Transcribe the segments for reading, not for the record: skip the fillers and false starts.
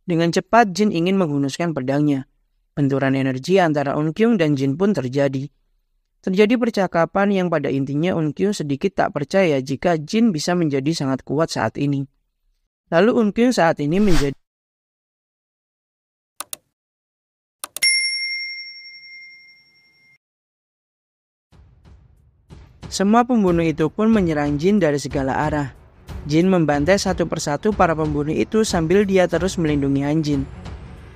Dengan cepat Jin ingin menghunuskan pedangnya. Benturan energi antara Eunkyung dan Jin pun terjadi. Terjadi percakapan yang pada intinya Eunkyung sedikit tak percaya jika Jin bisa menjadi sangat kuat saat ini. Lalu Eunkyung saat ini menjadi semua pembunuh itu pun menyerang Jin dari segala arah. Jin membantai satu persatu para pembunuh itu sambil dia terus melindungi Han Jin.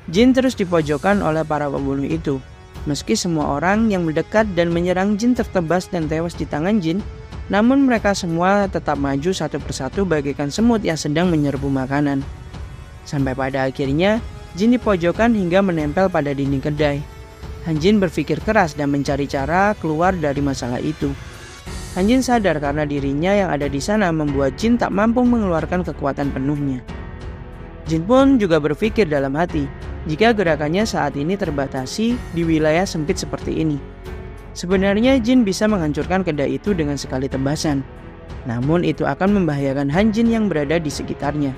Jin terus dipojokkan oleh para pembunuh itu. Meski semua orang yang mendekat dan menyerang Jin tertebas dan tewas di tangan Jin, namun mereka semua tetap maju satu persatu bagaikan semut yang sedang menyerbu makanan. Sampai pada akhirnya, Jin dipojokkan hingga menempel pada dinding kedai. Han Jin berpikir keras dan mencari cara keluar dari masalah itu. Han Jin sadar karena dirinya yang ada di sana membuat Jin tak mampu mengeluarkan kekuatan penuhnya. Jin pun juga berpikir dalam hati, jika gerakannya saat ini terbatasi di wilayah sempit seperti ini. Sebenarnya Jin bisa menghancurkan kedai itu dengan sekali tebasan. Namun itu akan membahayakan Han Jin yang berada di sekitarnya.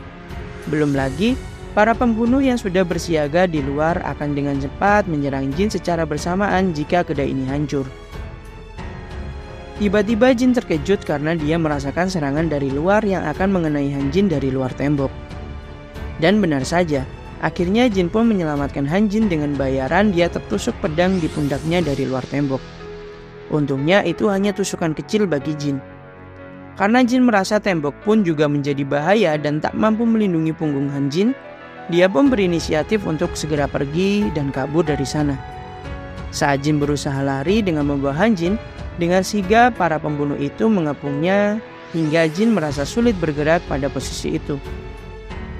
Belum lagi, para pembunuh yang sudah bersiaga di luar akan dengan cepat menyerang Jin secara bersamaan jika kedai ini hancur. Tiba-tiba Jin terkejut karena dia merasakan serangan dari luar yang akan mengenai Han Jin dari luar tembok. Dan benar saja, akhirnya Jin pun menyelamatkan Han Jin dengan bayaran dia tertusuk pedang di pundaknya dari luar tembok. Untungnya itu hanya tusukan kecil bagi Jin. Karena Jin merasa tembok pun juga menjadi bahaya dan tak mampu melindungi punggung Han Jin, dia pun berinisiatif untuk segera pergi dan kabur dari sana. Saat Jin berusaha lari dengan membawa Han Jin, dengan sigap para pembunuh itu mengepungnya hingga Jin merasa sulit bergerak pada posisi itu.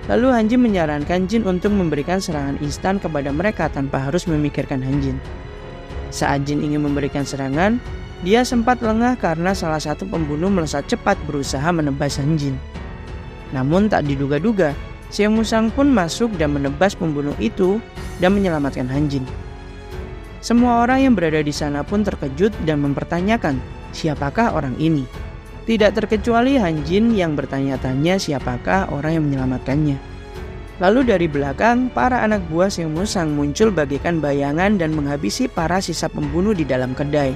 Lalu Han Jin menyarankan Jin untuk memberikan serangan instan kepada mereka tanpa harus memikirkan Han Jin. Saat Jin ingin memberikan serangan, dia sempat lengah karena salah satu pembunuh melesat cepat berusaha menebas Han Jin. Namun tak diduga-duga, Seo Musang pun masuk dan menebas pembunuh itu dan menyelamatkan Han Jin. Semua orang yang berada di sana pun terkejut dan mempertanyakan siapakah orang ini. Tidak terkecuali Han Jin yang bertanya-tanya siapakah orang yang menyelamatkannya. Lalu dari belakang, para anak buah Seo Musang muncul bagaikan bayangan dan menghabisi para sisa pembunuh di dalam kedai.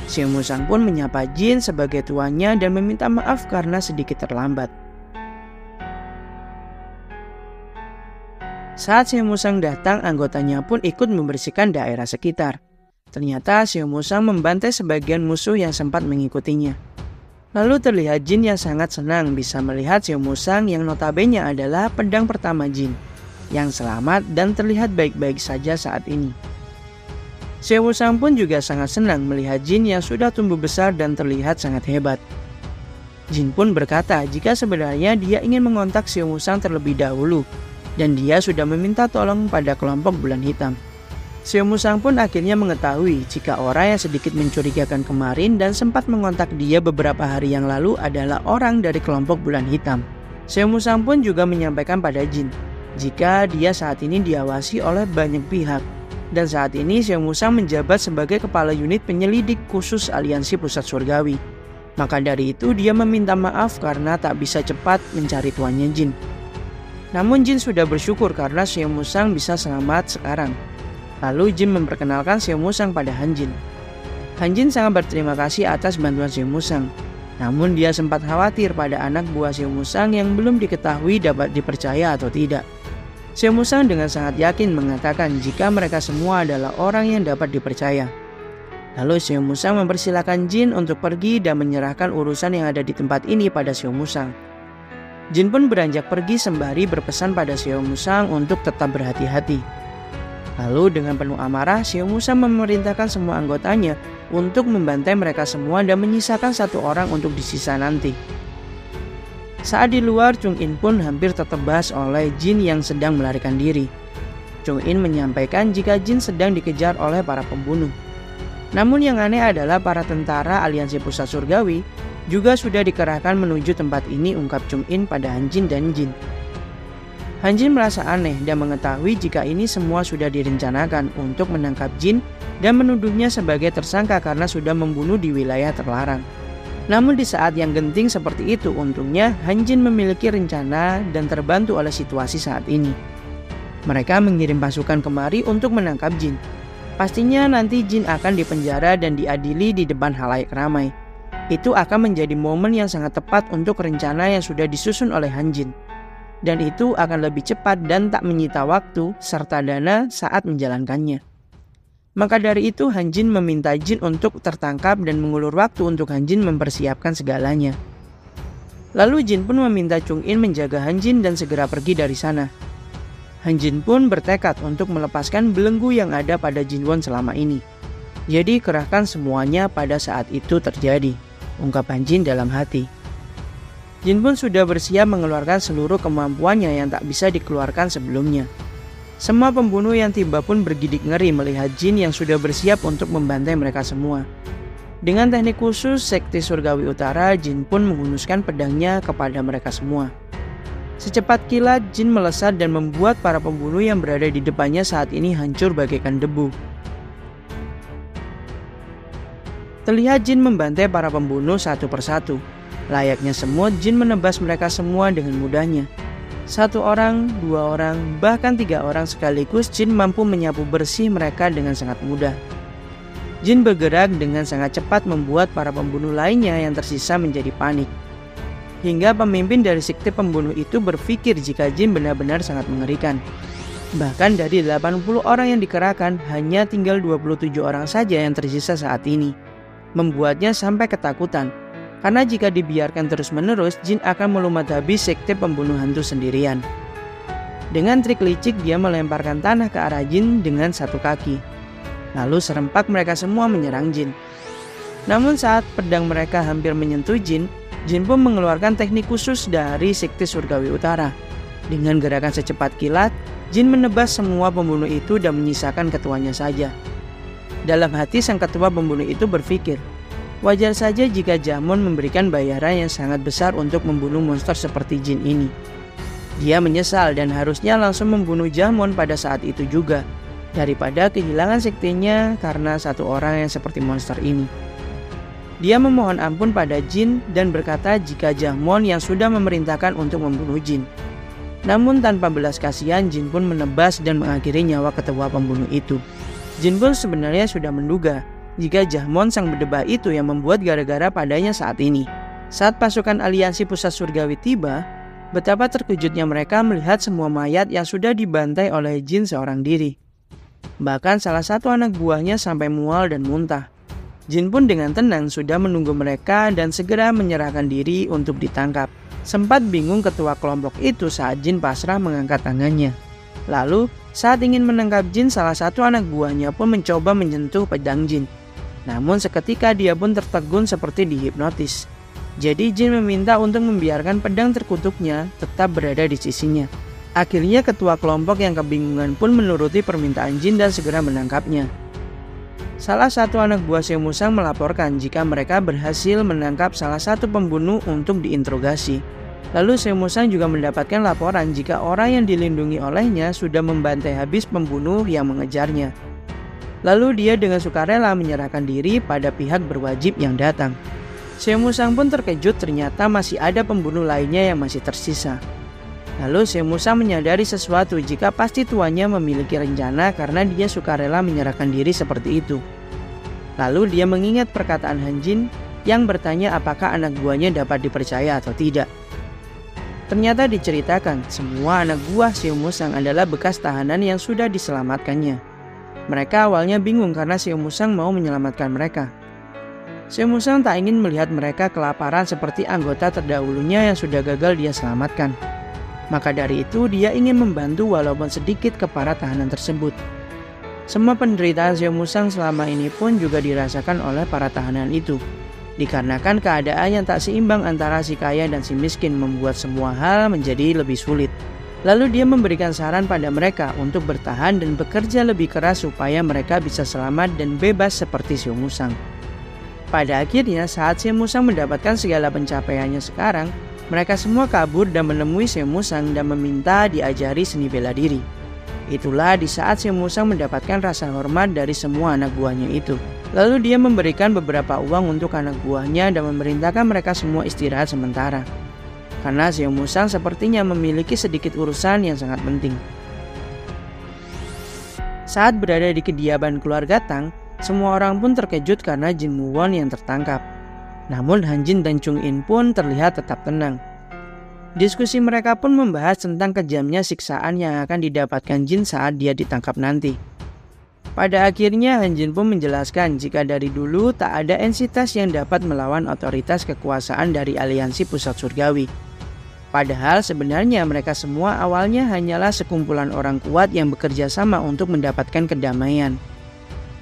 Seo Musang pun menyapa Jin sebagai tuannya dan meminta maaf karena sedikit terlambat. Saat Seo Musang datang, anggotanya pun ikut membersihkan daerah sekitar. Ternyata Seo Musang membantai sebagian musuh yang sempat mengikutinya. Lalu terlihat Jin yang sangat senang bisa melihat Seo Musang yang notabene adalah pedang pertama Jin, yang selamat dan terlihat baik-baik saja saat ini. Seo Musang pun juga sangat senang melihat Jin yang sudah tumbuh besar dan terlihat sangat hebat. Jin pun berkata jika sebenarnya dia ingin mengontak Seo Musang terlebih dahulu, dan dia sudah meminta tolong pada kelompok Bulan Hitam. Seo Musang pun akhirnya mengetahui jika orang yang sedikit mencurigakan kemarin dan sempat mengontak dia beberapa hari yang lalu adalah orang dari kelompok Bulan Hitam. Seo Musang pun juga menyampaikan pada Jin jika dia saat ini diawasi oleh banyak pihak. Dan saat ini Seo Musang menjabat sebagai kepala unit penyelidik khusus Aliansi Pusat Surgawi. Maka dari itu dia meminta maaf karena tak bisa cepat mencari tuannya Jin. Namun Jin sudah bersyukur karena Seo Musang bisa selamat sekarang. Lalu Jin memperkenalkan Seo Musang pada Han Jin. Han Jin sangat berterima kasih atas bantuan Seo Musang. Namun dia sempat khawatir pada anak buah Seo Musang yang belum diketahui dapat dipercaya atau tidak. Seo Musang dengan sangat yakin mengatakan jika mereka semua adalah orang yang dapat dipercaya. Lalu Seo Musang mempersilahkan Jin untuk pergi dan menyerahkan urusan yang ada di tempat ini pada Seo Musang. Jin pun beranjak pergi sembari berpesan pada Seo Musang untuk tetap berhati-hati. Lalu dengan penuh amarah, Seo Musang memerintahkan semua anggotanya untuk membantai mereka semua dan menyisakan satu orang untuk disisa nanti. Saat di luar, Chung In pun hampir tertebas oleh Jin yang sedang melarikan diri. Chung In menyampaikan jika Jin sedang dikejar oleh para pembunuh. Namun yang aneh adalah para tentara Aliansi Pusat Surgawi juga sudah dikerahkan menuju tempat ini, ungkap Chung In pada Han Jin dan Jin. Han Jin merasa aneh dan mengetahui jika ini semua sudah direncanakan untuk menangkap Jin dan menuduhnya sebagai tersangka karena sudah membunuh di wilayah terlarang. Namun di saat yang genting seperti itu, untungnya Han Jin memiliki rencana dan terbantu oleh situasi saat ini. Mereka mengirim pasukan kemari untuk menangkap jin. Pastinya nanti jin akan dipenjara dan diadili di depan halayak ramai. Itu akan menjadi momen yang sangat tepat untuk rencana yang sudah disusun oleh Han Jin. Dan itu akan lebih cepat dan tak menyita waktu serta dana saat menjalankannya. Maka dari itu Han Jin meminta Jin untuk tertangkap dan mengulur waktu untuk Han Jin mempersiapkan segalanya. Lalu Jin pun meminta Chung In menjaga Han Jin dan segera pergi dari sana. Han Jin pun bertekad untuk melepaskan belenggu yang ada pada Jin Won selama ini. Jadi kerahkan semuanya pada saat itu terjadi, ungkap Han Jin dalam hati. Jin pun sudah bersiap mengeluarkan seluruh kemampuannya yang tak bisa dikeluarkan sebelumnya. Semua pembunuh yang tiba pun bergidik ngeri melihat Jin yang sudah bersiap untuk membantai mereka semua. Dengan teknik khusus Sekti Surgawi Utara, Jin pun menghunuskan pedangnya kepada mereka semua. Secepat kilat, Jin melesat dan membuat para pembunuh yang berada di depannya saat ini hancur bagaikan debu. Terlihat Jin membantai para pembunuh satu persatu. Layaknya semut, Jin menebas mereka semua dengan mudahnya. 1 orang, 2 orang, bahkan 3 orang sekaligus Jin mampu menyapu bersih mereka dengan sangat mudah. Jin bergerak dengan sangat cepat membuat para pembunuh lainnya yang tersisa menjadi panik. Hingga pemimpin dari sekte pembunuh itu berpikir jika Jin benar-benar sangat mengerikan. Bahkan dari 80 orang yang dikerahkan, hanya tinggal 27 orang saja yang tersisa saat ini. Membuatnya sampai ketakutan. Karena jika dibiarkan terus-menerus, Jin akan melumat habis sekte pembunuh hantu sendirian. Dengan trik licik, dia melemparkan tanah ke arah Jin dengan satu kaki. Lalu serempak mereka semua menyerang Jin. Namun saat pedang mereka hampir menyentuh Jin, Jin pun mengeluarkan teknik khusus dari Sekti Surgawi Utara. Dengan gerakan secepat kilat, Jin menebas semua pembunuh itu dan menyisakan ketuanya saja. Dalam hati sang ketua pembunuh itu berpikir, wajar saja jika Jamon memberikan bayaran yang sangat besar untuk membunuh monster seperti Jin ini. Dia menyesal dan harusnya langsung membunuh Jamon pada saat itu juga, daripada kehilangan sektinya karena satu orang yang seperti monster ini. Dia memohon ampun pada Jin dan berkata jika Jamon yang sudah memerintahkan untuk membunuh Jin. Namun tanpa belas kasihan, Jin pun menebas dan mengakhiri nyawa ketua pembunuh itu. Jin pun sebenarnya sudah menduga jika Jamon sang berdebah itu yang membuat gara-gara padanya saat ini. Saat pasukan aliansi pusat surgawi tiba, betapa terkejutnya mereka melihat semua mayat yang sudah dibantai oleh Jin seorang diri. Bahkan salah satu anak buahnya sampai mual dan muntah. Jin pun dengan tenang sudah menunggu mereka dan segera menyerahkan diri untuk ditangkap. Sempat bingung ketua kelompok itu saat Jin pasrah mengangkat tangannya. Lalu saat ingin menangkap Jin, salah satu anak buahnya pun mencoba menyentuh pedang Jin. Namun seketika dia pun tertegun seperti dihipnotis. Jadi Jin meminta untuk membiarkan pedang terkutuknya tetap berada di sisinya. Akhirnya ketua kelompok yang kebingungan pun menuruti permintaan Jin dan segera menangkapnya. Salah satu anak buah Seo Musang melaporkan jika mereka berhasil menangkap salah satu pembunuh untuk diinterogasi. Lalu Seo Musang juga mendapatkan laporan jika orang yang dilindungi olehnya sudah membantai habis pembunuh yang mengejarnya. Lalu dia dengan sukarela menyerahkan diri pada pihak berwajib yang datang. Seo Musang pun terkejut ternyata masih ada pembunuh lainnya yang masih tersisa. Lalu Seo Musang menyadari sesuatu jika pasti tuannya memiliki rencana karena dia sukarela menyerahkan diri seperti itu. Lalu dia mengingat perkataan Han Jin yang bertanya apakah anak buahnya dapat dipercaya atau tidak. Ternyata diceritakan semua anak buah Seo Musang adalah bekas tahanan yang sudah diselamatkannya. Mereka awalnya bingung karena Seo Musang mau menyelamatkan mereka. Seo Musang tak ingin melihat mereka kelaparan seperti anggota terdahulunya yang sudah gagal dia selamatkan. Maka dari itu dia ingin membantu walaupun sedikit ke para tahanan tersebut. Semua penderitaan Seo Musang selama ini pun juga dirasakan oleh para tahanan itu. Dikarenakan keadaan yang tak seimbang antara si kaya dan si miskin membuat semua hal menjadi lebih sulit. Lalu dia memberikan saran pada mereka untuk bertahan dan bekerja lebih keras supaya mereka bisa selamat dan bebas seperti Seo Musang. Pada akhirnya saat Seo Musang mendapatkan segala pencapaiannya sekarang, mereka semua kabur dan menemui Seo Musang dan meminta diajari seni bela diri. Itulah di saat Seo Musang mendapatkan rasa hormat dari semua anak buahnya itu. Lalu dia memberikan beberapa uang untuk anak buahnya dan memerintahkan mereka semua istirahat sementara. Karena Seo Musang sepertinya memiliki sedikit urusan yang sangat penting. Saat berada di kediaman keluarga Tang, semua orang pun terkejut karena Jin Woo-won yang tertangkap. Namun Han Jin dan Chung In pun terlihat tetap tenang. Diskusi mereka pun membahas tentang kejamnya siksaan yang akan didapatkan Jin saat dia ditangkap nanti. Pada akhirnya Han Jin pun menjelaskan jika dari dulu tak ada entitas yang dapat melawan otoritas kekuasaan dari aliansi pusat surgawi. Padahal sebenarnya mereka semua awalnya hanyalah sekumpulan orang kuat yang bekerja sama untuk mendapatkan kedamaian.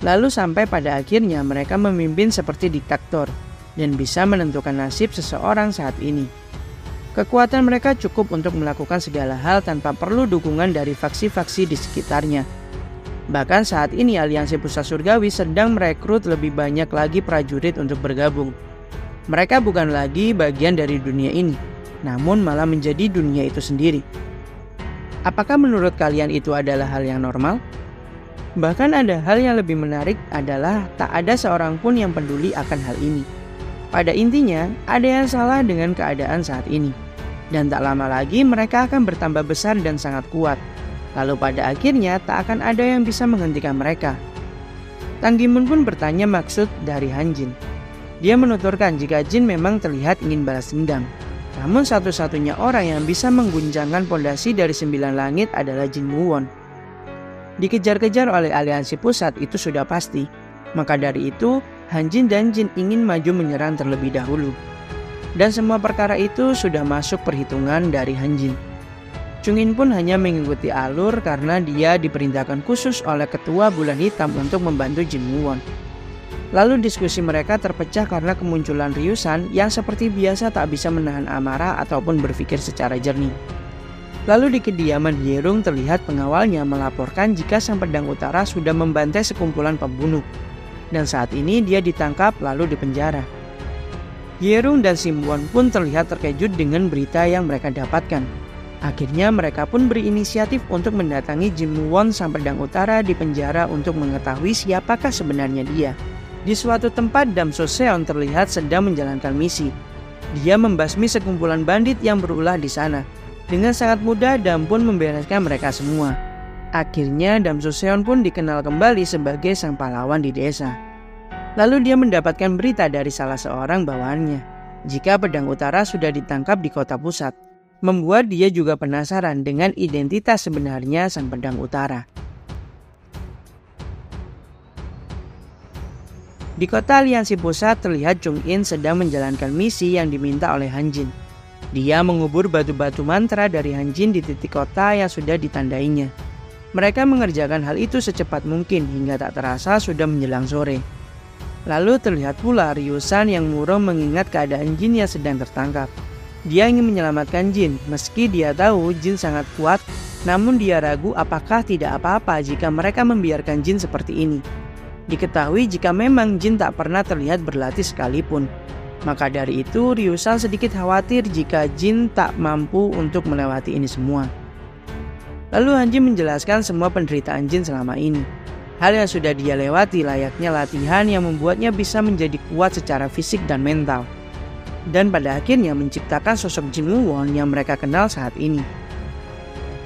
Lalu sampai pada akhirnya mereka memimpin seperti diktator dan bisa menentukan nasib seseorang saat ini. Kekuatan mereka cukup untuk melakukan segala hal tanpa perlu dukungan dari faksi-faksi di sekitarnya. Bahkan saat ini aliansi pusat surgawi sedang merekrut lebih banyak lagi prajurit untuk bergabung. Mereka bukan lagi bagian dari dunia ini, namun malah menjadi dunia itu sendiri. Apakah menurut kalian itu adalah hal yang normal? Bahkan ada hal yang lebih menarik adalah tak ada seorang pun yang peduli akan hal ini. Pada intinya, ada yang salah dengan keadaan saat ini. Dan tak lama lagi mereka akan bertambah besar dan sangat kuat. Lalu pada akhirnya tak akan ada yang bisa menghentikan mereka. Tang Gimun pun bertanya maksud dari Han Jin. Dia menuturkan jika Jin memang terlihat ingin balas dendam. Namun satu-satunya orang yang bisa mengguncangkan pondasi dari 9 langit adalah Jin Woo-won. Dikejar-kejar oleh aliansi pusat itu sudah pasti. Maka dari itu, Han Jin dan Jin ingin maju menyerang terlebih dahulu. Dan semua perkara itu sudah masuk perhitungan dari Han Jin. Chung In pun hanya mengikuti alur karena dia diperintahkan khusus oleh ketua Bulan Hitam untuk membantu Jin Woo-won. Lalu diskusi mereka terpecah karena kemunculan Ryu-san yang seperti biasa tak bisa menahan amarah ataupun berpikir secara jernih. Lalu di kediaman Hye-rung terlihat pengawalnya melaporkan jika Sang Pedang Utara sudah membantai sekumpulan pembunuh. Dan saat ini dia ditangkap lalu dipenjara. Hye-rung dan Sim-won pun terlihat terkejut dengan berita yang mereka dapatkan. Akhirnya mereka pun berinisiatif untuk mendatangi Jin Woo-won Sang Pedang Utara di penjara untuk mengetahui siapakah sebenarnya dia. Di suatu tempat Dam So-seon terlihat sedang menjalankan misi. Dia membasmi sekumpulan bandit yang berulah di sana. Dengan sangat mudah Dam pun membereskan mereka semua. Akhirnya Dam So-seon pun dikenal kembali sebagai sang pahlawan di desa. Lalu dia mendapatkan berita dari salah seorang bawahannya jika Pedang Utara sudah ditangkap di kota pusat. Membuat dia juga penasaran dengan identitas sebenarnya Sang Pedang Utara. Di kota aliansi pusat terlihat Chung In sedang menjalankan misi yang diminta oleh Han Jin. Dia mengubur batu-batu mantra dari Han Jin di titik kota yang sudah ditandainya. Mereka mengerjakan hal itu secepat mungkin hingga tak terasa sudah menjelang sore. Lalu terlihat pula Ryu-san yang murung mengingat keadaan Jin yang sedang tertangkap. Dia ingin menyelamatkan Jin meski dia tahu Jin sangat kuat, namun dia ragu apakah tidak apa-apa jika mereka membiarkan Jin seperti ini. Diketahui jika memang Jin tak pernah terlihat berlatih sekalipun. Maka dari itu Ryu-san sedikit khawatir jika Jin tak mampu untuk melewati ini semua. Lalu Han Jin menjelaskan semua penderitaan Jin selama ini. Hal yang sudah dia lewati layaknya latihan yang membuatnya bisa menjadi kuat secara fisik dan mental. Dan pada akhirnya menciptakan sosok Jin Woo-won yang mereka kenal saat ini.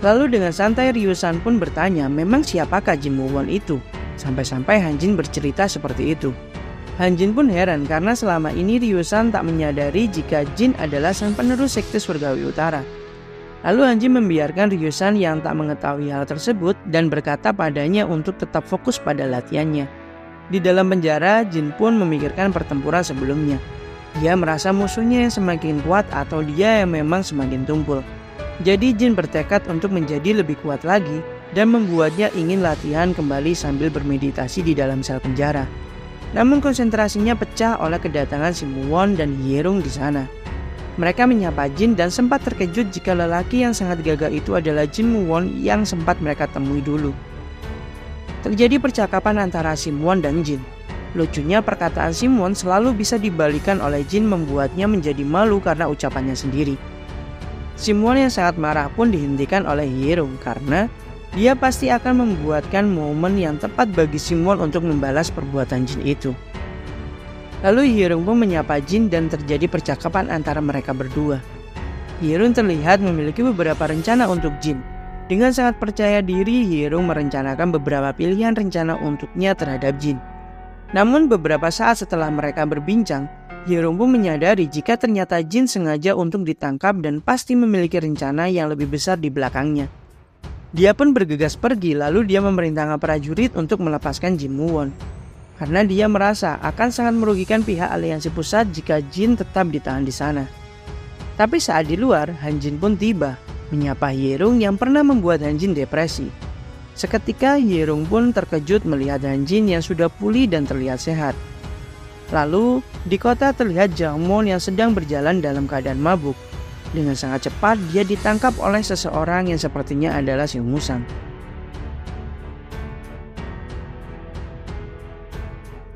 Lalu dengan santai Ryu-san pun bertanya memang siapakah Jin Woo-won itu. Sampai-sampai Han Jin bercerita seperti itu. Han Jin pun heran karena selama ini Ryu-san tak menyadari jika Jin adalah sang penerus sekte surgawi utara. Lalu Han Jin membiarkan Ryu-san yang tak mengetahui hal tersebut dan berkata padanya untuk tetap fokus pada latihannya. Di dalam penjara, Jin pun memikirkan pertempuran sebelumnya. Dia merasa musuhnya yang semakin kuat atau dia yang memang semakin tumpul. Jadi Jin bertekad untuk menjadi lebih kuat lagi dan membuatnya ingin latihan kembali sambil bermeditasi di dalam sel penjara. Namun konsentrasinya pecah oleh kedatangan Sim-won dan Hye-rung di sana. Mereka menyapa Jin dan sempat terkejut jika lelaki yang sangat gagah itu adalah Jin Woo-won yang sempat mereka temui dulu. Terjadi percakapan antara Sim-won dan Jin. Lucunya perkataan Sim-won selalu bisa dibalikan oleh Jin membuatnya menjadi malu karena ucapannya sendiri. Sim-won yang sangat marah pun dihentikan oleh Hye-rung karena dia pasti akan membuatkan momen yang tepat bagi Sim-won untuk membalas perbuatan Jin itu. Lalu Hye-rung pun menyapa Jin dan terjadi percakapan antara mereka berdua. Hye-rung terlihat memiliki beberapa rencana untuk Jin. Dengan sangat percaya diri, Hye-rung merencanakan beberapa pilihan rencana untuknya terhadap Jin. Namun beberapa saat setelah mereka berbincang, Hye-rung pun menyadari jika ternyata Jin sengaja untuk ditangkap dan pasti memiliki rencana yang lebih besar di belakangnya. Dia pun bergegas pergi, lalu dia memerintahkan prajurit untuk melepaskan Jin Woo-won. Karena dia merasa akan sangat merugikan pihak aliansi pusat jika Jin tetap ditahan di sana. Tapi saat di luar, Han Jin pun tiba, menyapa Hye-rung yang pernah membuat Han Jin depresi. Seketika Hye-rung pun terkejut melihat Han Jin yang sudah pulih dan terlihat sehat. Lalu di kota terlihat Jangmon yang sedang berjalan dalam keadaan mabuk. Dengan sangat cepat dia ditangkap oleh seseorang yang sepertinya adalah Seung Woo-sang.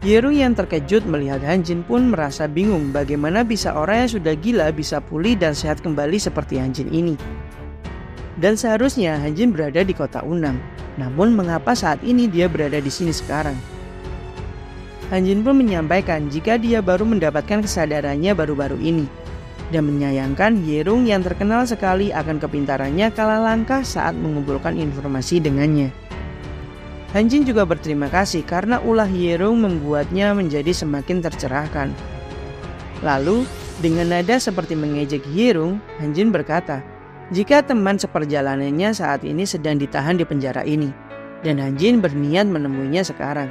Hye-rung yang terkejut melihat Han Jin pun merasa bingung bagaimana bisa orang yang sudah gila bisa pulih dan sehat kembali seperti Han Jin ini. Dan seharusnya Han Jin berada di kota Unang. Namun mengapa saat ini dia berada di sini sekarang? Han Jin pun menyampaikan jika dia baru mendapatkan kesadarannya baru-baru ini. Dan menyayangkan Hye-rung yang terkenal sekali akan kepintarannya kalah langkah saat mengumpulkan informasi dengannya. Han Jin juga berterima kasih karena ulah Hye-rung membuatnya menjadi semakin tercerahkan. Lalu dengan nada seperti mengejek Hye-rung, Han Jin berkata, jika teman seperjalanannya saat ini sedang ditahan di penjara ini, dan Han Jin berniat menemuinya sekarang.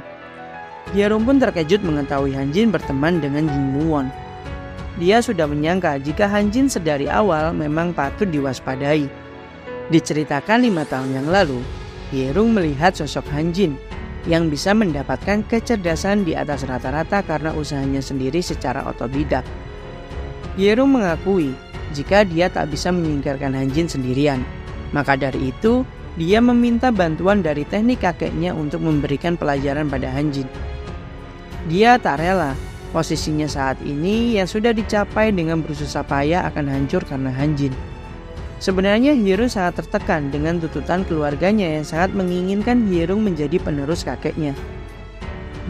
Hye-rung pun terkejut mengetahui Han Jin berteman dengan Jin Woo-won. Dia sudah menyangka jika Han Jin sedari awal memang patut diwaspadai. Diceritakan 5 tahun yang lalu, Hye-rung melihat sosok Han Jin yang bisa mendapatkan kecerdasan di atas rata-rata karena usahanya sendiri secara otodidak. Hye-rung mengakui jika dia tak bisa menyingkirkan Han Jin sendirian. Maka dari itu, dia meminta bantuan dari teknik kakeknya untuk memberikan pelajaran pada Han Jin. Dia tak rela posisinya saat ini yang sudah dicapai dengan bersusah payah akan hancur karena Han Jin. Sebenarnya Hye-rung sangat tertekan dengan tuntutan keluarganya yang sangat menginginkan Hye-rung menjadi penerus kakeknya.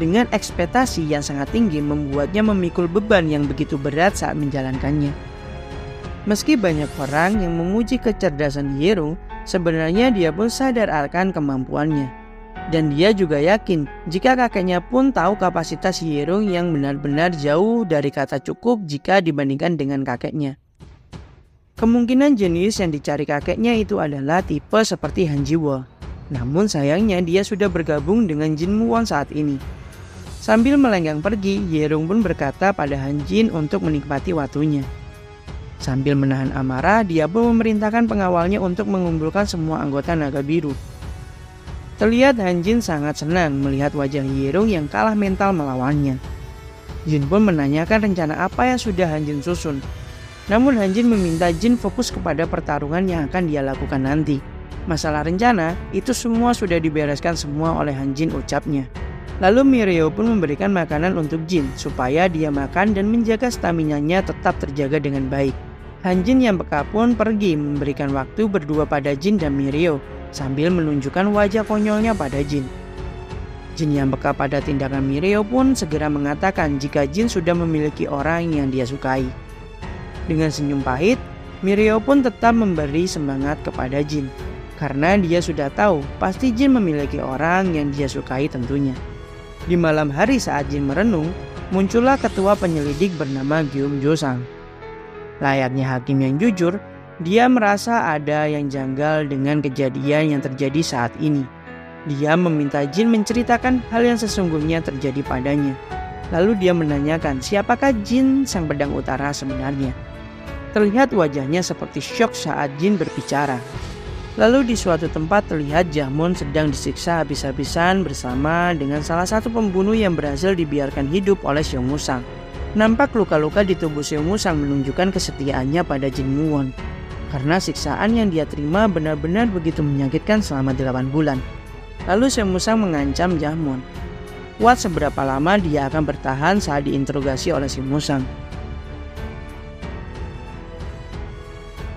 Dengan ekspektasi yang sangat tinggi membuatnya memikul beban yang begitu berat saat menjalankannya. Meski banyak orang yang memuji kecerdasan Hye-rung, sebenarnya dia pun sadar akan kemampuannya. Dan dia juga yakin jika kakeknya pun tahu kapasitas Hye-rung yang benar-benar jauh dari kata cukup jika dibandingkan dengan kakeknya. Kemungkinan jenis yang dicari kakeknya itu adalah tipe seperti Han Ji-woo. Namun sayangnya dia sudah bergabung dengan Jin Woo-won saat ini. Sambil melenggang pergi, Hye-rung pun berkata pada Han Jin untuk menikmati waktunya. Sambil menahan amarah, dia pun memerintahkan pengawalnya untuk mengumpulkan semua anggota naga biru. Terlihat Han Jin sangat senang melihat wajah Hye-rung yang kalah mental melawannya. Jin pun menanyakan rencana apa yang sudah Han Jin susun. Namun Han Jin meminta Jin fokus kepada pertarungan yang akan dia lakukan nanti. Masalah rencana, itu semua sudah dibereskan semua oleh Han Jin, ucapnya. Lalu Mirio pun memberikan makanan untuk Jin supaya dia makan dan menjaga stamina-nya tetap terjaga dengan baik. Han Jin yang peka pun pergi memberikan waktu berdua pada Jin dan Mirio sambil menunjukkan wajah konyolnya pada Jin. Jin yang peka pada tindakan Mirio pun segera mengatakan jika Jin sudah memiliki orang yang dia sukai. Dengan senyum pahit, Mirio pun tetap memberi semangat kepada Jin karena dia sudah tahu pasti Jin memiliki orang yang dia sukai tentunya. Di malam hari saat Jin merenung, muncullah ketua penyelidik bernama Gyum Jo-sang. Layaknya hakim yang jujur, dia merasa ada yang janggal dengan kejadian yang terjadi saat ini. Dia meminta Jin menceritakan hal yang sesungguhnya terjadi padanya. Lalu dia menanyakan siapakah Jin Sang Pedang Utara sebenarnya. Terlihat wajahnya seperti syok saat Jin berbicara. Lalu di suatu tempat terlihat Jangmon sedang disiksa habis-habisan bersama dengan salah satu pembunuh yang berhasil dibiarkan hidup oleh Seung Woo-sang. Nampak luka-luka di tubuh Seung Woo-sang menunjukkan kesetiaannya pada Jin Woo-won. Karena siksaan yang dia terima benar-benar begitu menyakitkan selama 8 bulan. Lalu Seung Woo-sang mengancam Jangmon. Kuat seberapa lama dia akan bertahan saat diinterogasi oleh Seung Woo-sang.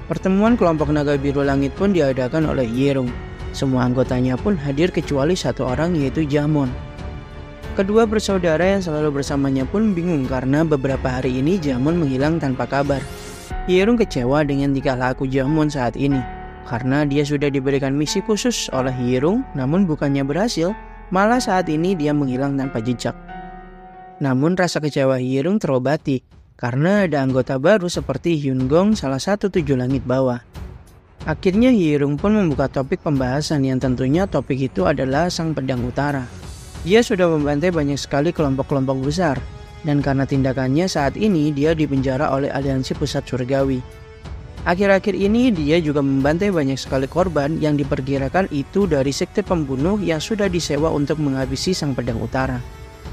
Pertemuan kelompok naga biru langit pun diadakan oleh Hye-rung. Semua anggotanya pun hadir kecuali satu orang, yaitu Jangmon. Kedua bersaudara yang selalu bersamanya pun bingung karena beberapa hari ini Jangmon menghilang tanpa kabar. Hye-rung kecewa dengan tingkah laku Jangmon saat ini, karena dia sudah diberikan misi khusus oleh Hye-rung, namun bukannya berhasil, malah saat ini dia menghilang tanpa jejak. Namun rasa kecewa Hye-rung terobati karena ada anggota baru seperti Hyun-gong, salah satu 7 langit bawah. Akhirnya Hye-rung pun membuka topik pembahasan yang tentunya topik itu adalah Sang Pedang Utara. Dia sudah membantai banyak sekali kelompok-kelompok besar, dan karena tindakannya saat ini dia dipenjara oleh Aliansi Pusat Surgawi. Akhir-akhir ini dia juga membantai banyak sekali korban yang diperkirakan itu dari sekte pembunuh yang sudah disewa untuk menghabisi Sang Pedang Utara.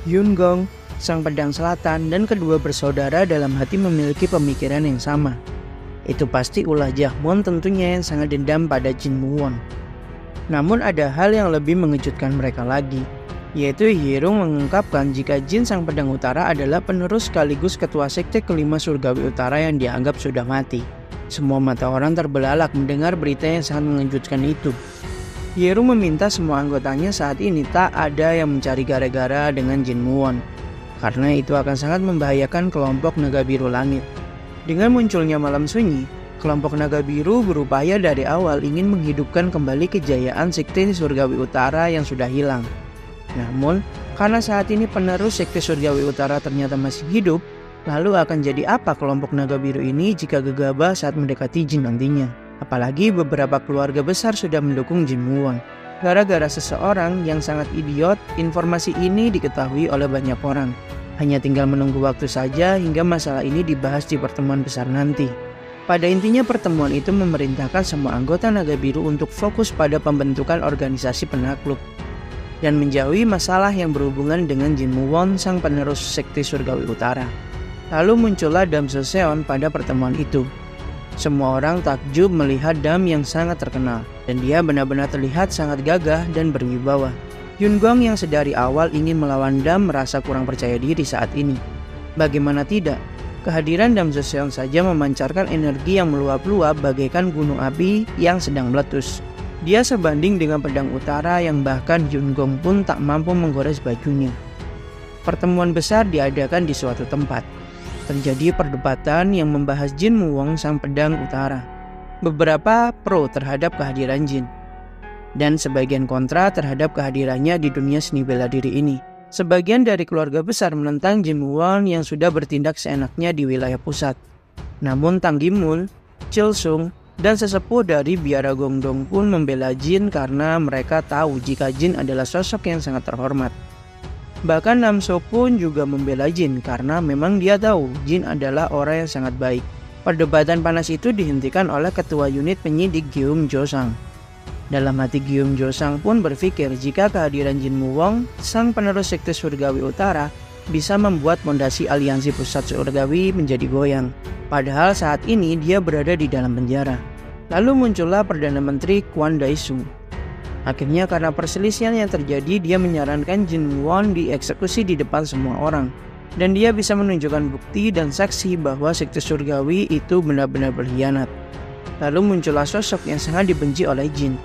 Hyun-gong, Sang Pedang Selatan, dan kedua bersaudara dalam hati memiliki pemikiran yang sama. Itu pasti ulah Jahmon tentunya yang sangat dendam pada Jin Woo-won. Namun ada hal yang lebih mengejutkan mereka lagi, yaitu Hye-rung mengungkapkan jika Jin Sang Pedang Utara adalah penerus sekaligus ketua sekte kelima Surgawi Utara yang dianggap sudah mati. Semua mata orang terbelalak mendengar berita yang sangat mengejutkan itu. Hye-rung meminta semua anggotanya saat ini tak ada yang mencari gara-gara dengan Jin Woo-won, karena itu akan sangat membahayakan kelompok Naga Biru Langit. Dengan munculnya malam sunyi, kelompok Naga Biru berupaya dari awal ingin menghidupkan kembali kejayaan sekte Surgawi Utara yang sudah hilang. Namun, karena saat ini penerus sekte Surgawi Utara ternyata masih hidup, lalu akan jadi apa kelompok Naga Biru ini jika gegabah saat mendekati Jin nantinya? Apalagi beberapa keluarga besar sudah mendukung Jin Woo-won. Gara-gara seseorang yang sangat idiot, informasi ini diketahui oleh banyak orang. Hanya tinggal menunggu waktu saja hingga masalah ini dibahas di pertemuan besar nanti. Pada intinya pertemuan itu memerintahkan semua anggota Naga Biru untuk fokus pada pembentukan organisasi penakluk dan menjauhi masalah yang berhubungan dengan Jin Woo-won, sang penerus sekte Surgawi Utara. Lalu muncullah Dam Joseon pada pertemuan itu. Semua orang takjub melihat Dam yang sangat terkenal, dan dia benar-benar terlihat sangat gagah dan berwibawa. Hyun-gong yang sedari awal ingin melawan Dam merasa kurang percaya diri saat ini. Bagaimana tidak, kehadiran Dam Joseon saja memancarkan energi yang meluap-luap bagaikan gunung api yang sedang meletus. Dia sebanding dengan pedang utara yang bahkan Hyun-gong pun tak mampu menggores bajunya. Pertemuan besar diadakan di suatu tempat. Terjadi perdebatan yang membahas Jin Woo-won, Sang Pedang Utara. Beberapa pro terhadap kehadiran Jin, dan sebagian kontra terhadap kehadirannya di dunia seni bela diri ini. Sebagian dari keluarga besar menentang Jin Woo-won yang sudah bertindak seenaknya di wilayah pusat. Namun Tang Gi-mul, Chil-sung, dan sesepuh dari Biara Gongdong pun membela Jin karena mereka tahu jika Jin adalah sosok yang sangat terhormat. Bahkan Namso pun juga membela Jin karena memang dia tahu Jin adalah orang yang sangat baik. Perdebatan panas itu dihentikan oleh ketua unit penyidik Geum Jo-sang. Dalam hati Geum Jo-sang pun berpikir jika kehadiran Jin Woo-won, sang penerus sekte Surgawi Utara, bisa membuat fondasi Aliansi Pusat Surgawi menjadi goyang. Padahal saat ini dia berada di dalam penjara. Lalu muncullah Perdana Menteri Kwon Dae-sung. Akhirnya karena perselisihan yang terjadi, dia menyarankan Jin Woo-won dieksekusi di depan semua orang. Dan dia bisa menunjukkan bukti dan saksi bahwa sekte surgawi itu benar-benar berkhianat. Lalu muncullah sosok yang sangat dibenci oleh Jin,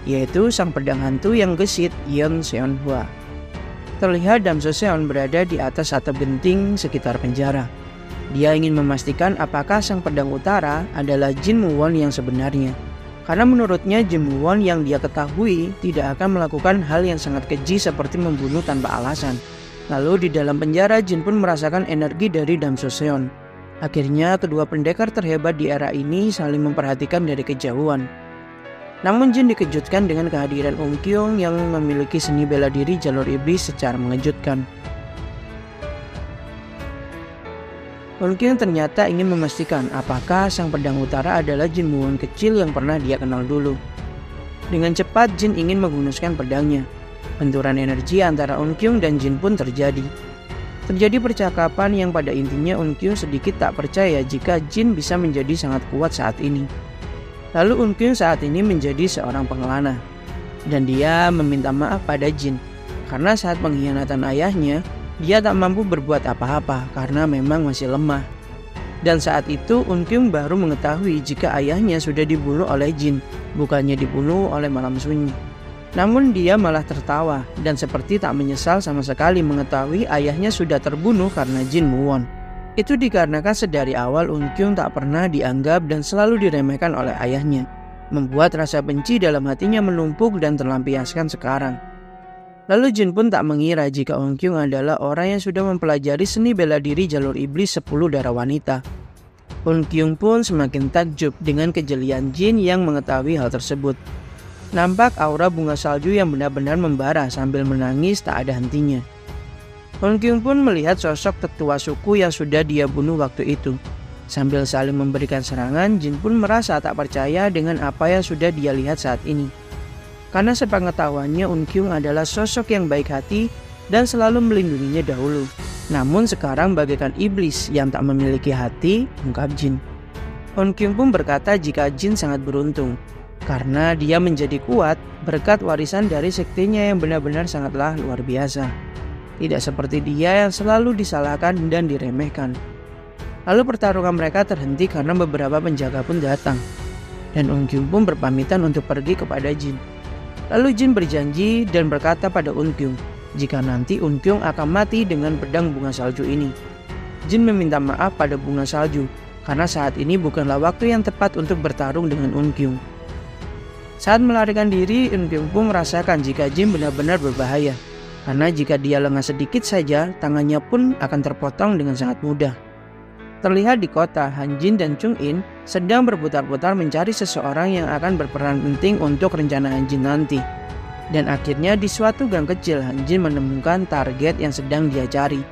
yaitu sang pedang hantu yang gesit, Yeon Seon-hwa. Terlihat Dam Joseon berada di atas atap genting sekitar penjara. Dia ingin memastikan apakah sang pedang utara adalah Jin Woo-won yang sebenarnya. Karena menurutnya Jin Woo-won yang dia ketahui tidak akan melakukan hal yang sangat keji seperti membunuh tanpa alasan. Lalu di dalam penjara Jin pun merasakan energi dari Dam Joseon. Akhirnya kedua pendekar terhebat di era ini saling memperhatikan dari kejauhan. Namun Jin dikejutkan dengan kehadiran Kyung yang memiliki seni bela diri jalur iblis secara mengejutkan. Kyung ternyata ingin memastikan apakah sang pedang utara adalah Jin Woo-won kecil yang pernah dia kenal dulu. Dengan cepat Jin ingin menghunuskan pedangnya. Benturan energi antara Kyung dan Jin pun terjadi. Terjadi percakapan yang pada intinya Kyung sedikit tak percaya jika Jin bisa menjadi sangat kuat saat ini. Lalu Kyung saat ini menjadi seorang pengelana. Dan dia meminta maaf pada Jin. Karena saat pengkhianatan ayahnya, dia tak mampu berbuat apa-apa karena memang masih lemah. Dan saat itu Kyung baru mengetahui jika ayahnya sudah dibunuh oleh Jin, bukannya dibunuh oleh Malam Sunyi. Namun dia malah tertawa dan seperti tak menyesal sama sekali mengetahui ayahnya sudah terbunuh karena Jin Woo-won. Itu dikarenakan sedari awal Kyung tak pernah dianggap dan selalu diremehkan oleh ayahnya. membuat rasa benci dalam hatinya menumpuk dan terlampiaskan sekarang. Lalu Jin pun tak mengira jika Eun Kyung adalah orang yang sudah mempelajari seni bela diri jalur iblis 10 darah wanita. Eun Kyung pun semakin takjub dengan kejelian Jin yang mengetahui hal tersebut. Nampak aura bunga salju yang benar-benar membara sambil menangis tak ada hentinya. Eun Kyung pun melihat sosok tetua suku yang sudah dia bunuh waktu itu. Sambil saling memberikan serangan, Jin pun merasa tak percaya dengan apa yang sudah dia lihat saat ini. Karena sepengetahuannya Eun Kyung adalah sosok yang baik hati dan selalu melindunginya dahulu. Namun sekarang bagaikan iblis yang tak memiliki hati, ungkap Jin. Eun Kyung pun berkata jika Jin sangat beruntung, karena dia menjadi kuat berkat warisan dari sektinya yang benar-benar sangatlah luar biasa. Tidak seperti dia yang selalu disalahkan dan diremehkan. Lalu pertarungan mereka terhenti karena beberapa penjaga pun datang. Dan Eun Kyung pun berpamitan untuk pergi kepada Jin. Lalu Jin berjanji dan berkata pada Eun Kyung jika nanti Eun Kyung akan mati dengan pedang bunga salju ini. Jin meminta maaf pada bunga salju karena saat ini bukanlah waktu yang tepat untuk bertarung dengan Eun Kyung. Saat melarikan diri, Eun Kyung pun merasakan jika Jin benar-benar berbahaya. Karena jika dia lengah sedikit saja, tangannya pun akan terpotong dengan sangat mudah. Terlihat di kota, Han Jin dan Chung In sedang berputar-putar mencari seseorang yang akan berperan penting untuk rencana Han Jin nanti. Dan akhirnya di suatu gang kecil, Han Jin menemukan target yang sedang dia cari.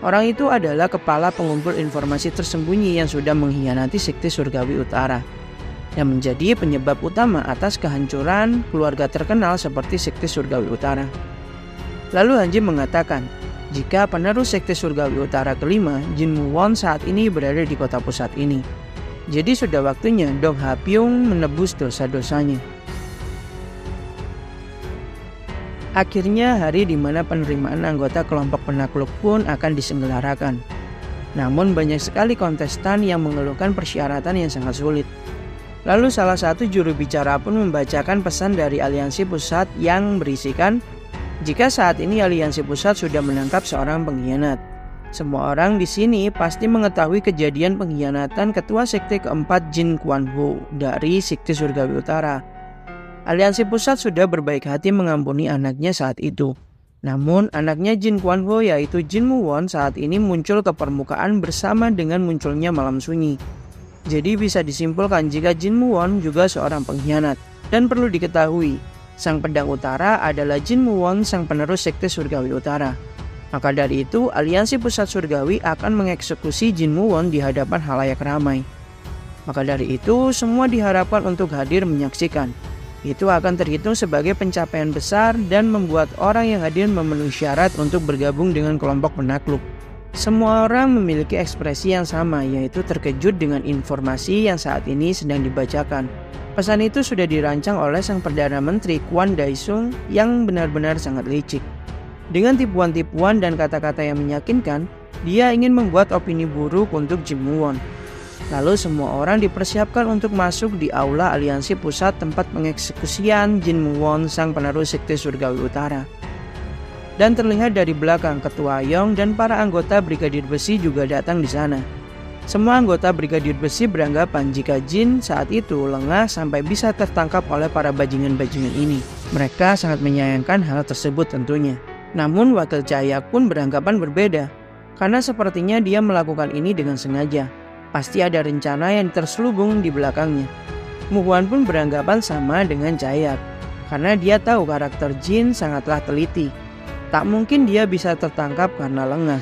Orang itu adalah kepala pengumpul informasi tersembunyi yang sudah mengkhianati sekte surgawi utara. Dan menjadi penyebab utama atas kehancuran keluarga terkenal seperti sekte surgawi utara. Lalu Han Jin mengatakan, jika penerus sekte surgawi utara kelima, Jin Woo-won saat ini berada di kota pusat ini. Jadi sudah waktunya Dong Ha Pyong menebus dosa-dosanya. Akhirnya hari di mana penerimaan anggota kelompok penakluk pun akan diselenggarakan. Namun banyak sekali kontestan yang mengeluhkan persyaratan yang sangat sulit. Lalu salah satu juru bicara pun membacakan pesan dari aliansi pusat yang berisikan, jika saat ini aliansi pusat sudah menangkap seorang pengkhianat. Semua orang di sini pasti mengetahui kejadian pengkhianatan ketua sekte keempat Jin Kwon Ho dari sekte surgawi utara. Aliansi pusat sudah berbaik hati mengampuni anaknya saat itu. Namun anaknya Jin Kwon Ho yaitu Jin Woo-won saat ini muncul ke permukaan bersama dengan munculnya malam sunyi. Jadi bisa disimpulkan jika Jin Woo-won juga seorang pengkhianat. Dan perlu diketahui, sang pedang utara adalah Jin Woo-won sang penerus sekte surgawi utara. Maka dari itu, aliansi pusat surgawi akan mengeksekusi Jin Woo-won di hadapan halayak ramai. Maka dari itu, semua diharapkan untuk hadir menyaksikan. Itu akan terhitung sebagai pencapaian besar dan membuat orang yang hadir memenuhi syarat untuk bergabung dengan kelompok penakluk. Semua orang memiliki ekspresi yang sama, yaitu terkejut dengan informasi yang saat ini sedang dibacakan. Pesan itu sudah dirancang oleh sang Perdana Menteri Kwon Dae-sung yang benar-benar sangat licik. Dengan tipuan-tipuan dan kata-kata yang meyakinkan, dia ingin membuat opini buruk untuk Jin Woo-won. Lalu semua orang dipersiapkan untuk masuk di aula aliansi pusat tempat pengeksekusian Jin Woo-won sang penerus sekte surgawi utara. Dan terlihat dari belakang Ketua Yong dan para anggota Brigadir Besi juga datang di sana. Semua anggota Brigadir Besi beranggapan jika Jin saat itu lengah sampai bisa tertangkap oleh para bajingan-bajingan ini. Mereka sangat menyayangkan hal tersebut tentunya. Namun wakil Chaeyak pun beranggapan berbeda, karena sepertinya dia melakukan ini dengan sengaja. Pasti ada rencana yang terselubung di belakangnya. Muhwan pun beranggapan sama dengan Chaeyak, karena dia tahu karakter Jin sangatlah teliti. Tak mungkin dia bisa tertangkap karena lengah.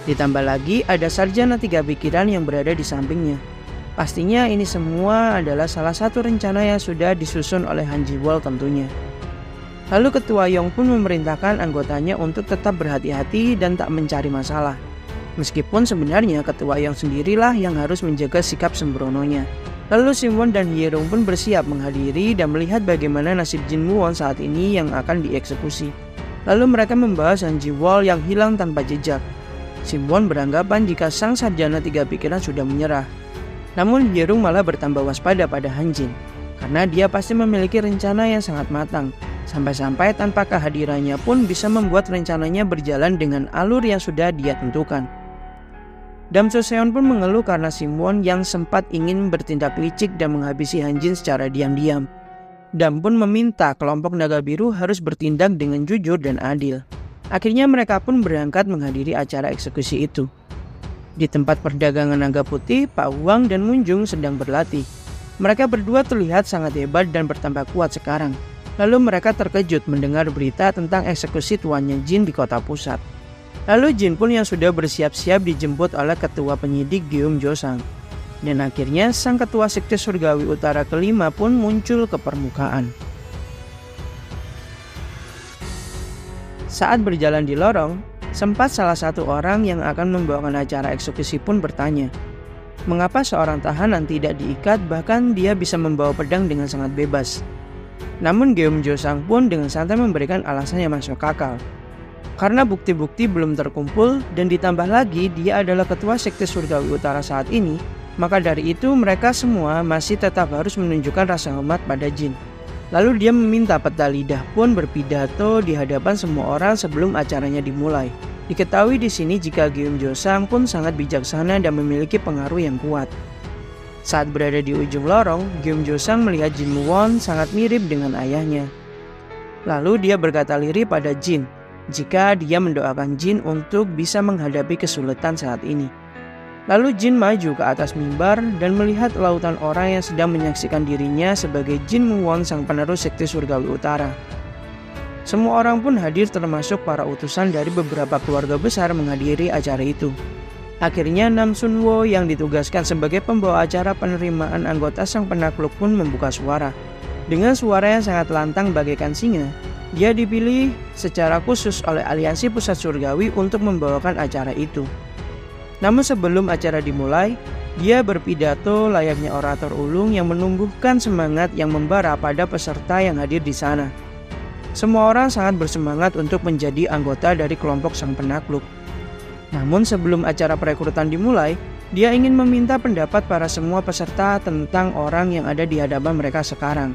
Ditambah lagi ada sarjana tiga pikiran yang berada di sampingnya. Pastinya ini semua adalah salah satu rencana yang sudah disusun oleh Han Ji-wol tentunya. Lalu Ketua Yong pun memerintahkan anggotanya untuk tetap berhati-hati dan tak mencari masalah. Meskipun sebenarnya Ketua Yong sendirilah yang harus menjaga sikap sembrononya. Lalu Simwon dan Hye-rung pun bersiap menghadiri dan melihat bagaimana nasib Jin Woo-won saat ini yang akan dieksekusi. Lalu mereka membahas Han Ji-wol yang hilang tanpa jejak. Simwon beranggapan jika sang sarjana tiga pikiran sudah menyerah. Namun Hye-rung malah bertambah waspada pada Han Jin, karena dia pasti memiliki rencana yang sangat matang. Sampai-sampai tanpa kehadirannya pun bisa membuat rencananya berjalan dengan alur yang sudah dia tentukan. Dam Joseon pun mengeluh karena Simwon yang sempat ingin bertindak licik dan menghabisi Han Jin secara diam-diam. Dam pun meminta kelompok naga biru harus bertindak dengan jujur dan adil. Akhirnya mereka pun berangkat menghadiri acara eksekusi itu. Di tempat perdagangan naga putih, Pak Huang dan Munjung sedang berlatih. Mereka berdua terlihat sangat hebat dan bertambah kuat sekarang. Lalu mereka terkejut mendengar berita tentang eksekusi tuannya Jin di kota pusat. Lalu Jin pun yang sudah bersiap-siap dijemput oleh ketua penyidik Geum Josang. Dan akhirnya sang ketua sekte surgawi utara kelima pun muncul ke permukaan. Saat berjalan di lorong, sempat salah satu orang yang akan membawakan acara eksekusi pun bertanya, mengapa seorang tahanan tidak diikat bahkan dia bisa membawa pedang dengan sangat bebas. Namun Geum Josang pun dengan santai memberikan alasan yang masuk akal. Karena bukti-bukti belum terkumpul dan ditambah lagi dia adalah ketua sekte surgawi utara saat ini, maka dari itu mereka semua masih tetap harus menunjukkan rasa hormat pada Jin. Lalu dia meminta peta lidah pun berpidato di hadapan semua orang sebelum acaranya dimulai. Diketahui di sini jika Geum Josang pun sangat bijaksana dan memiliki pengaruh yang kuat. Saat berada di ujung lorong, Geum Josang melihat Jin Muwon sangat mirip dengan ayahnya. Lalu dia berkata lirih pada Jin jika dia mendoakan Jin untuk bisa menghadapi kesulitan saat ini. Lalu Jin maju ke atas mimbar dan melihat lautan orang yang sedang menyaksikan dirinya sebagai Jin Muwon sang penerus sekte surgawi utara. Semua orang pun hadir termasuk para utusan dari beberapa keluarga besar menghadiri acara itu. Akhirnya Nam Sun Wo yang ditugaskan sebagai pembawa acara penerimaan anggota sang penakluk pun membuka suara. Dengan suara yang sangat lantang bagaikan singa, dia dipilih secara khusus oleh Aliansi Pusat Surgawi untuk membawakan acara itu. Namun sebelum acara dimulai, dia berpidato layaknya orator ulung yang menumbuhkan semangat yang membara pada peserta yang hadir di sana. Semua orang sangat bersemangat untuk menjadi anggota dari kelompok sang penakluk. Namun sebelum acara perekrutan dimulai, dia ingin meminta pendapat para semua peserta tentang orang yang ada di hadapan mereka sekarang.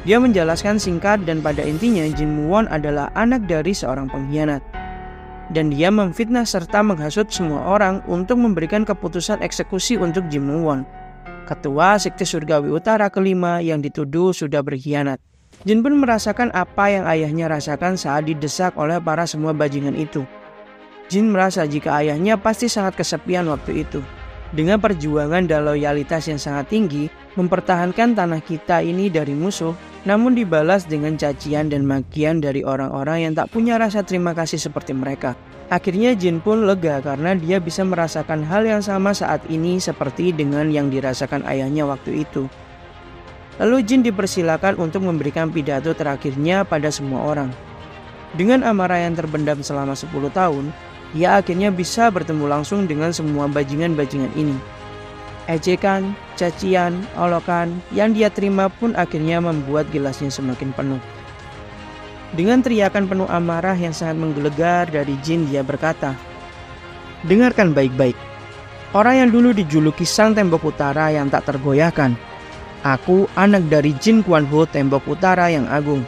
Dia menjelaskan singkat dan pada intinya Jin Muwon adalah anak dari seorang pengkhianat. Dan dia memfitnah serta menghasut semua orang untuk memberikan keputusan eksekusi untuk Jin Muwon, ketua sekte surgawi utara kelima yang dituduh sudah berkhianat. Jin pun merasakan apa yang ayahnya rasakan saat didesak oleh para semua bajingan itu. Jin merasa jika ayahnya pasti sangat kesepian waktu itu. Dengan perjuangan dan loyalitas yang sangat tinggi, mempertahankan tanah kita ini dari musuh, namun dibalas dengan cacian dan makian dari orang-orang yang tak punya rasa terima kasih seperti mereka. Akhirnya Jin pun lega karena dia bisa merasakan hal yang sama saat ini seperti dengan yang dirasakan ayahnya waktu itu. Lalu Jin dipersilakan untuk memberikan pidato terakhirnya pada semua orang. Dengan amarah yang terpendam selama 10 tahun, ia akhirnya bisa bertemu langsung dengan semua bajingan-bajingan ini. Ejekan, cacian, olokan yang dia terima pun akhirnya membuat gelasnya semakin penuh. Dengan teriakan penuh amarah yang sangat menggelegar dari Jin, dia berkata, "Dengarkan baik-baik. Orang yang dulu dijuluki Sang Tembok Utara yang tak tergoyahkan. Aku anak dari Jin Kuan Ho Tembok Utara yang agung.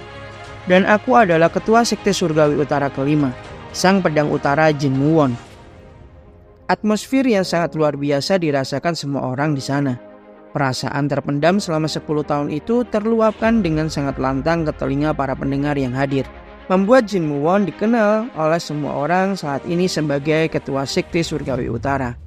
Dan aku adalah ketua sekte surgawi utara kelima, Sang Pedang Utara Jin Muwon." Atmosfer yang sangat luar biasa dirasakan semua orang di sana. Perasaan terpendam selama 10 tahun itu terluapkan dengan sangat lantang ke telinga para pendengar yang hadir, membuat Jin Muwon dikenal oleh semua orang saat ini sebagai ketua sekte surgawi utara.